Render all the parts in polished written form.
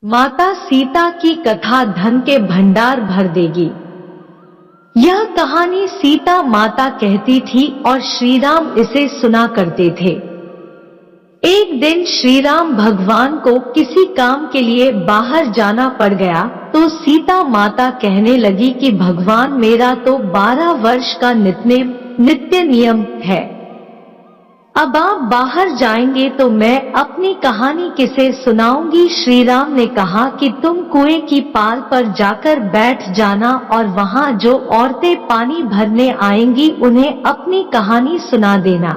माता सीता की कथा धन के भंडार भर देगी। यह कहानी सीता माता कहती थी और श्री राम इसे सुना करते थे। एक दिन श्री राम भगवान को किसी काम के लिए बाहर जाना पड़ गया तो सीता माता कहने लगी कि भगवान मेरा तो 12 वर्ष का नित्य नियम है। अब आप बाहर जाएंगे तो मैं अपनी कहानी किसे सुनाऊंगी। श्री राम ने कहा कि तुम कुएं की पाल पर जाकर बैठ जाना और वहां जो औरतें पानी भरने आएंगी उन्हें अपनी कहानी सुना देना।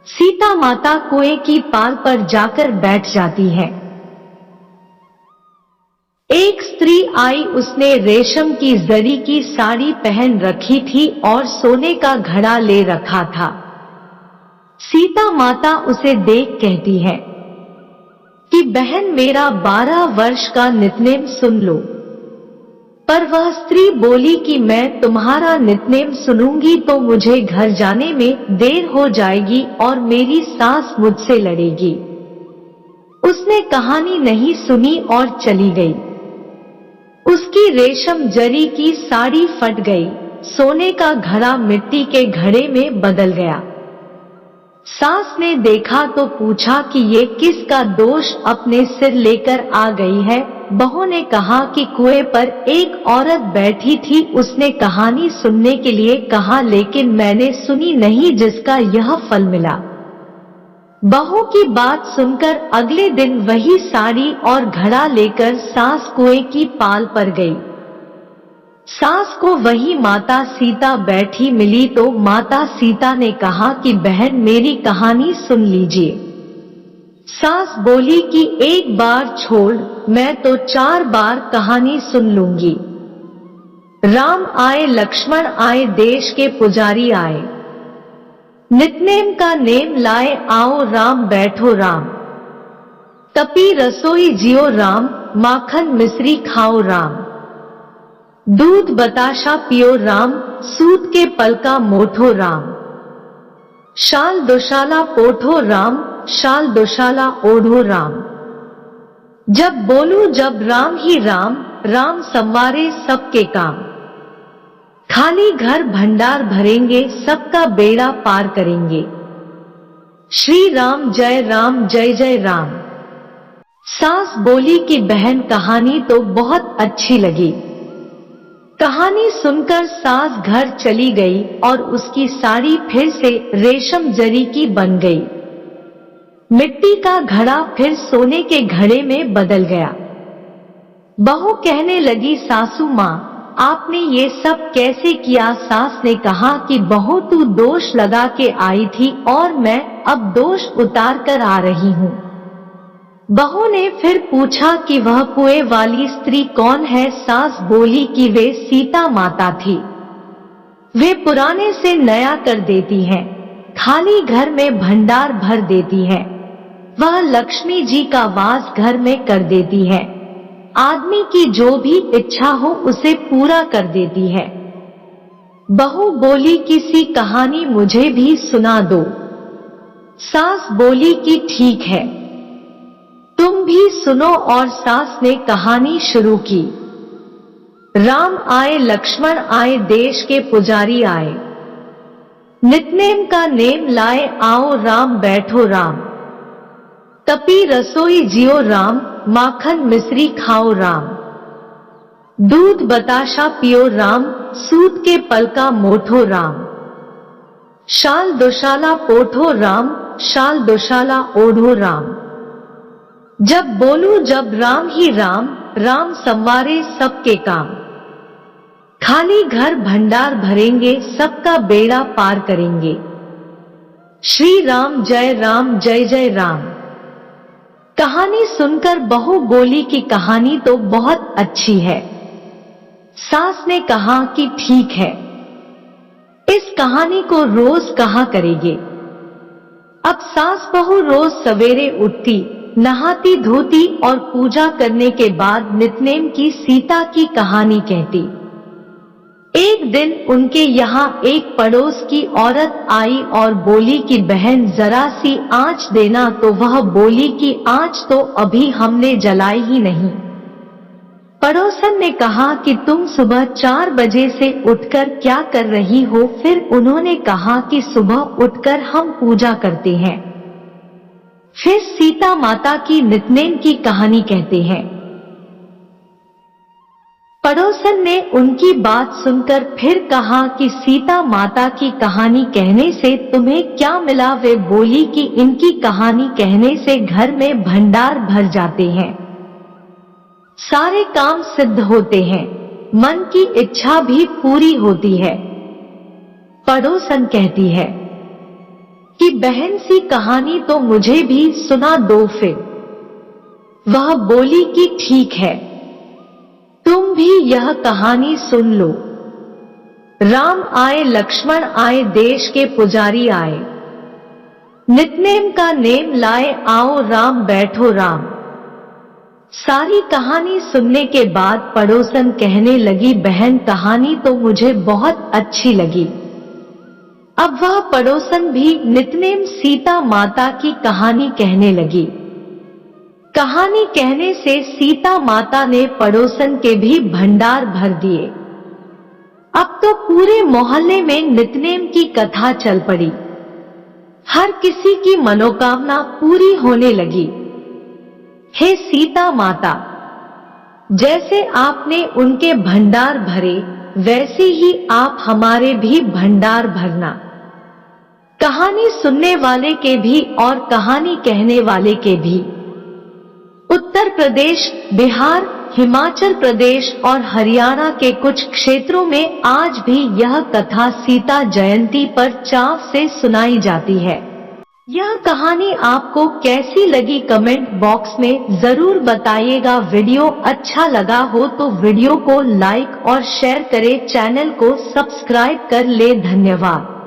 सीता माता कुएं की पाल पर जाकर बैठ जाती है। एक स्त्री आई, उसने रेशम की जरी की साड़ी पहन रखी थी और सोने का घड़ा ले रखा था। सीता माता उसे देख कहती है कि बहन मेरा 12 वर्ष का नित्नेम सुन लो। पर वह स्त्री बोली कि मैं तुम्हारा नित्नेम सुनूंगी तो मुझे घर जाने में देर हो जाएगी और मेरी सास मुझसे लड़ेगी। उसने कहानी नहीं सुनी और चली गई। उसकी रेशम जरी की साड़ी फट गई, सोने का घड़ा मिट्टी के घड़े में बदल गया। सास ने देखा तो पूछा कि ये किसका दोष अपने सिर लेकर आ गई है। बहू ने कहा कि कुएं पर एक औरत बैठी थी, उसने कहानी सुनने के लिए कहा लेकिन मैंने सुनी नहीं जिसका यह फल मिला। बहू की बात सुनकर अगले दिन वही साड़ी और घड़ा लेकर सास कुएं की पाल पर गई। सास को वही माता सीता बैठी मिली तो माता सीता ने कहा कि बहन मेरी कहानी सुन लीजिए। सास बोली कि एक बार छोड़, मैं तो 4 बार कहानी सुन लूंगी। राम आए, लक्ष्मण आए, देश के पुजारी आए, नित्नेम का नेम लाए, आओ राम बैठो राम, तपी रसोई जियो राम, माखन मिश्री खाओ राम, दूध बताशा पियो राम, सूत के पलका मोठो राम, शाल दोशाला पोठो राम, शाल दोशाला ओढ़ो राम। जब बोलूं जब राम ही राम, राम संवारे सबके काम, खाली घर भंडार भरेंगे, सबका बेड़ा पार करेंगे। श्री राम जय जय राम। सास बोली कि बहन कहानी तो बहुत अच्छी लगी। कहानी सुनकर सास घर चली गई और उसकी साड़ी फिर से रेशम जरी की बन गई। मिट्टी का घड़ा फिर सोने के घड़े में बदल गया। बहू कहने लगी सासू माँ आपने ये सब कैसे किया। सास ने कहा कि बहू तू दोष लगा के आई थी और मैं अब दोष उतार कर आ रही हूँ। बहू ने फिर पूछा कि वह कुएं वाली स्त्री कौन है। सास बोली कि वे सीता माता थी। वे पुराने से नया कर देती है, खाली घर में भंडार भर देती है। वह लक्ष्मी जी का वास घर में कर देती है। आदमी की जो भी इच्छा हो उसे पूरा कर देती है। बहू बोली किसी कहानी मुझे भी सुना दो। सास बोली कि ठीक है, तुम भी सुनो और सास ने कहानी शुरू की। राम आए, लक्ष्मण आए, देश के पुजारी आए, नित्नेम का नेम लाए, आओ राम बैठो राम, तपी रसोई जियो राम, माखन मिश्री खाओ राम, दूध बताशा पियो राम, सूत के पलका मोठो राम, शाल दोशाला पोठो राम, शाल दोशाला ओढ़ो राम। जब बोलूं जब राम ही राम, राम संवारे सबके काम, खाली घर भंडार भरेंगे, सबका बेड़ा पार करेंगे। श्री राम जय जय राम। कहानी सुनकर बहू बोली कि कहानी तो बहुत अच्छी है। सास ने कहा कि ठीक है, इस कहानी को रोज कहा करेंगे। अब सास बहू रोज सवेरे उठती, नहाती धोती और पूजा करने के बाद नित्नेम की सीता की कहानी कहती। एक दिन उनके यहाँ एक पड़ोस की औरत आई और बोली कि बहन जरा सी आंच देना, तो वह बोली कि आंच तो अभी हमने जलाई ही नहीं। पड़ोसन ने कहा कि तुम सुबह 4 बजे से उठकर क्या कर रही हो? फिर उन्होंने कहा कि सुबह उठकर हम पूजा करते हैं। फिर सीता माता की नित्नेम की कहानी कहते हैं। पड़ोसन ने उनकी बात सुनकर फिर कहा कि सीता माता की कहानी कहने से तुम्हें क्या मिला? वे बोली कि इनकी कहानी कहने से घर में भंडार भर जाते हैं, सारे काम सिद्ध होते हैं, मन की इच्छा भी पूरी होती है। पड़ोसन कहती है कि बहन सी कहानी तो मुझे भी सुना दो। फिर वह बोली कि ठीक है, तुम भी यह कहानी सुन लो। राम आए, लक्ष्मण आए, देश के पुजारी आए, नित्नेम का नेम लाए, आओ राम बैठो राम। सारी कहानी सुनने के बाद पड़ोसन कहने लगी, बहन कहानी तो मुझे बहुत अच्छी लगी। अब वह पड़ोसन भी नित्नेम सीता माता की कहानी कहने लगी। कहानी कहने से सीता माता ने पड़ोसन के भी भंडार भर दिए। अब तो पूरे मोहल्ले में नित्नेम की कथा चल पड़ी। हर किसी की मनोकामना पूरी होने लगी। हे सीता माता, जैसे आपने उनके भंडार भरे, वैसे ही आप हमारे भी भंडार भरना। कहानी सुनने वाले के भी और कहानी कहने वाले के भी। उत्तर प्रदेश, बिहार, हिमाचल प्रदेश और हरियाणा के कुछ क्षेत्रों में आज भी यह कथा सीता जयंती पर चाव से सुनाई जाती है। यह कहानी आपको कैसी लगी कमेंट बॉक्स में जरूर बताइएगा। वीडियो अच्छा लगा हो तो वीडियो को लाइक और शेयर करें, चैनल को सब्सक्राइब कर ले। धन्यवाद।